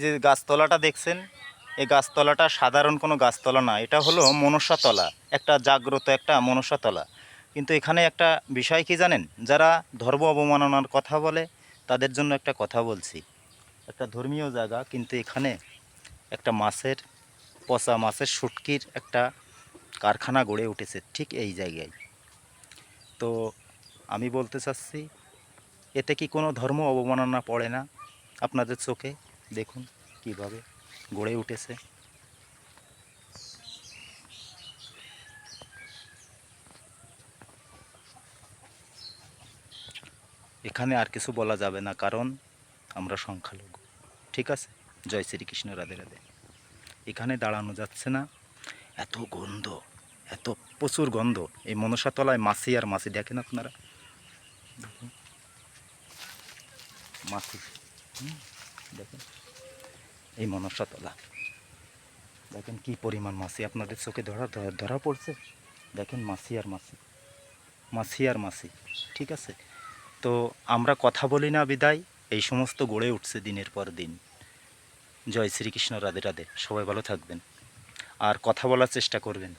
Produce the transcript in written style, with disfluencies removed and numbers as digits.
যে গাছতলাটা দেখছেন, এই গাছতলাটা সাধারণ কোনো গাছতলা না, এটা হলো মনসাতলা, একটা জাগ্রত একটা মনসাতলা। কিন্তু এখানে একটা বিষয় কি জানেন, যারা ধর্ম অবমাননার কথা বলে তাদের জন্য একটা কথা বলছি। একটা ধর্মীয় জায়গা, কিন্তু এখানে একটা মাছের, পচা মাছের শুটকির একটা কারখানা গড়ে উঠেছে ঠিক এই জায়গায়। তো আমি বলতে চাচ্ছি, এতে কি কোনো ধর্ম অবমাননা পড়ে না? আপনাদের চোখে দেখুন কিভাবে গড়ে উঠেছে। এখানে আর কিছু বলা যাবে না, কারণ আমরা সংখ্যালঘু। ঠিক আছে? জয় শ্রীকৃষ্ণ, রাধে রাধে। এখানে দাঁড়ানো যাচ্ছে না, এত গন্ধ, এত প্রচুর গন্ধ। এই মনসাতলায় মাছি আর মাছি, দেখেন আপনারা, মাছি। দেখেন এই মনসাতলা, দেখেন কি পরিমাণ মাছি, আপনাদের চোখে ধরা ধরা পড়ছে। দেখেন মাছি আর মাছি, মাছি আর মাছি। ঠিক আছে? তো আমরা কথা বলি না বিদায় এই সমস্ত গড়ে উঠছে দিনের পর দিন। জয় শ্রীকৃষ্ণ, রাধে রাধে। সবাই ভালো থাকবেন আর কথা বলার চেষ্টা করবেন।